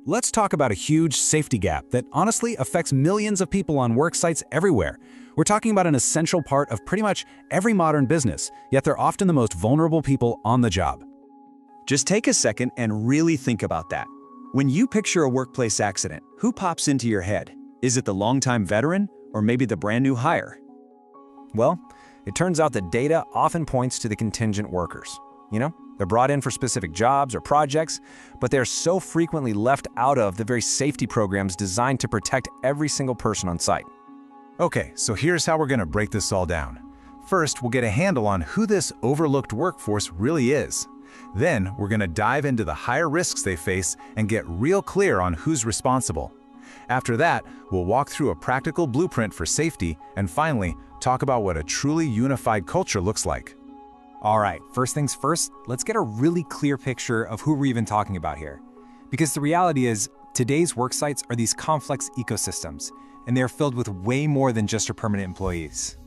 let's talk about a huge safety gap that honestly affects millions of people on work sites everywhere. We're talking about an essential part of pretty much every modern business, yet they're often the most vulnerable people on the job. Just take a second and really think about that. When you picture a workplace accident, who pops into your head? Is it the longtime veteran or maybe the brand new hire? Well, it turns out that data often points to the contingent workers. They're brought in for specific jobs or projects, but they're so frequently left out of the very safety programs designed to protect every single person on site. Okay, so here's how we're going to break this all down. First, we'll get a handle on who this overlooked workforce really is. Then, we're going to dive into the higher risks they face and get real clear on who's responsible. After that, we'll walk through a practical blueprint for safety and finally, talk about what a truly unified culture looks like. All right, first things first, let's get a really clear picture of who we're even talking about here. Because the reality is, today's work sites are these complex ecosystems, and they're filled with way more than just your permanent employees.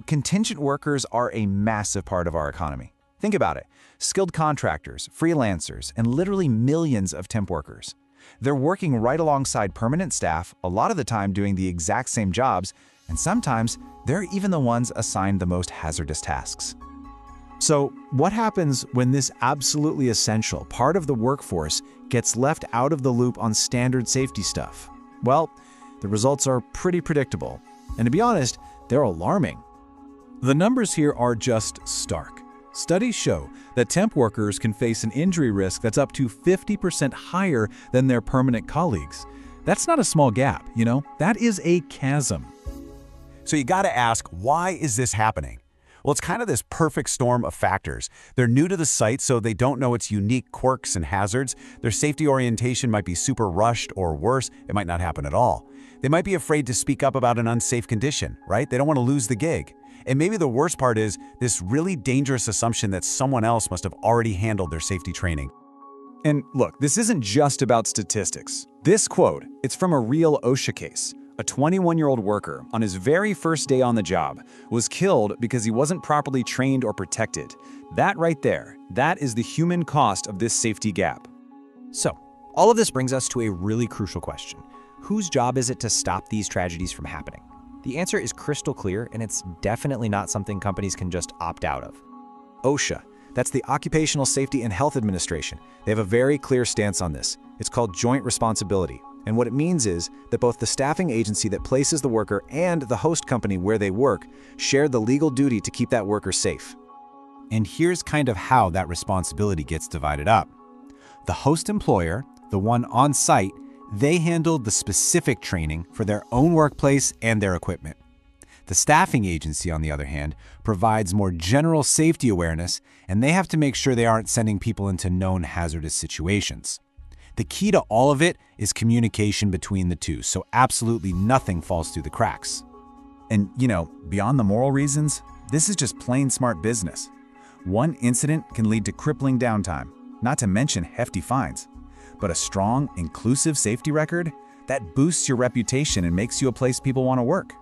Contingent workers are a massive part of our economy. Think about it. Skilled contractors, freelancers, and literally millions of temp workers. They're working right alongside permanent staff, a lot of the time doing the exact same jobs, and sometimes they're even the ones assigned the most hazardous tasks. So, what happens when this absolutely essential part of the workforce gets left out of the loop on standard safety stuff? Well, the results are pretty predictable. And to be honest, they're alarming. The numbers here are just stark. Studies show that temp workers can face an injury risk that's up to 50% higher than their permanent colleagues. That's not a small gap, that is a chasm. So you gotta ask, why is this happening? Well, it's kind of this perfect storm of factors. They're new to the site, so they don't know its unique quirks and hazards. Their safety orientation might be super rushed, or worse, it might not happen at all. They might be afraid to speak up about an unsafe condition, right? They don't want to lose the gig. And maybe the worst part is this really dangerous assumption that someone else must have already handled their safety training. And look, this isn't just about statistics. This quote, it's from a real OSHA case. A 21-year-old worker, on his very first day on the job, was killed because he wasn't properly trained or protected. That right there, that is the human cost of this safety gap. So, all of this brings us to a really crucial question. Whose job is it to stop these tragedies from happening? The answer is crystal clear, and it's definitely not something companies can just opt out of. OSHA, that's the Occupational Safety and Health Administration. They have a very clear stance on this. It's called joint responsibility. And what it means is that both the staffing agency that places the worker and the host company where they work share the legal duty to keep that worker safe. And here's kind of how that responsibility gets divided up. The host employer, the one on site, they handle the specific training for their own workplace and their equipment. The staffing agency, on the other hand, provides more general safety awareness, and they have to make sure they aren't sending people into known hazardous situations. The key to all of it is communication between the two, so absolutely nothing falls through the cracks. And, beyond the moral reasons, this is just plain smart business. One incident can lead to crippling downtime, not to mention hefty fines. But a strong, inclusive safety record, that boosts your reputation and makes you a place people want to work.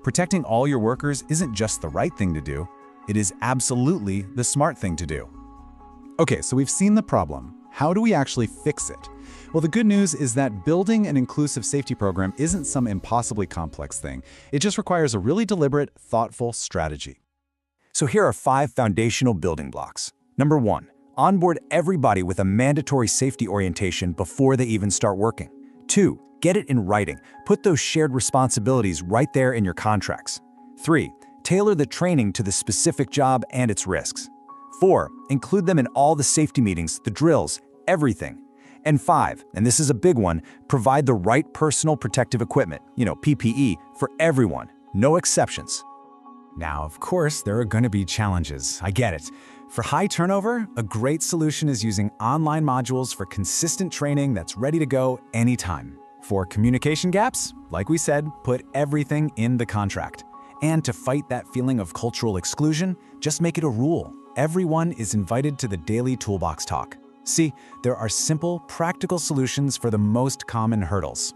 Protecting all your workers isn't just the right thing to do, it is absolutely the smart thing to do. Okay, so we've seen the problem. How do we actually fix it? Well, the good news is that building an inclusive safety program isn't some impossibly complex thing. It just requires a really deliberate, thoughtful strategy. So here are 5 foundational building blocks. Number 1, onboard everybody with a mandatory safety orientation before they even start working. 2, get it in writing. Put those shared responsibilities right there in your contracts. 3, tailor the training to the specific job and its risks. 4, include them in all the safety meetings, the drills, everything. And 5, and this is a big one, provide the right personal protective equipment, PPE, for everyone, no exceptions. Now, of course, there are going to be challenges. I get it. For high turnover, a great solution is using online modules for consistent training that's ready to go anytime. For communication gaps, like we said, put everything in the contract. And to fight that feeling of cultural exclusion, just make it a rule. Everyone is invited to the daily toolbox talk. See, there are simple, practical solutions for the most common hurdles.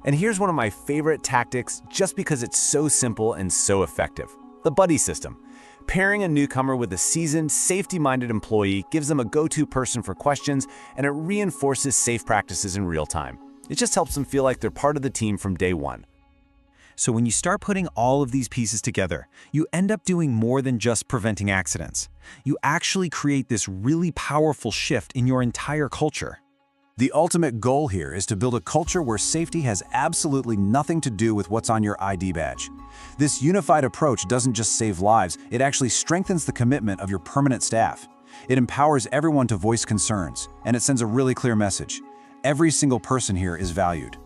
And here's one of my favorite tactics just because it's so simple and so effective. The buddy system. Pairing a newcomer with a seasoned, safety-minded employee gives them a go-to person for questions, and it reinforces safe practices in real time. It just helps them feel like they're part of the team from day one. So when you start putting all of these pieces together, you end up doing more than just preventing accidents. You actually create this really powerful shift in your entire culture. The ultimate goal here is to build a culture where safety has absolutely nothing to do with what's on your ID badge. This unified approach doesn't just save lives, it actually strengthens the commitment of your permanent staff. It empowers everyone to voice concerns, and it sends a really clear message. Every single person here is valued.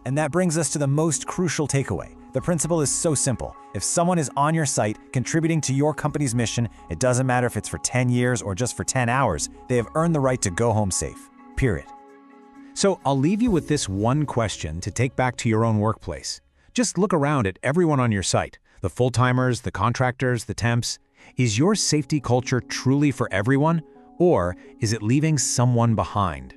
And that brings us to the most crucial takeaway. The principle is so simple. If someone is on your site, contributing to your company's mission, it doesn't matter if it's for 10 years or just for 10 hours, they have earned the right to go home safe. Period. So I'll leave you with this one question to take back to your own workplace. Just look around at everyone on your site, the full-timers, the contractors, the temps. Is your safety culture truly for everyone, or is it leaving someone behind?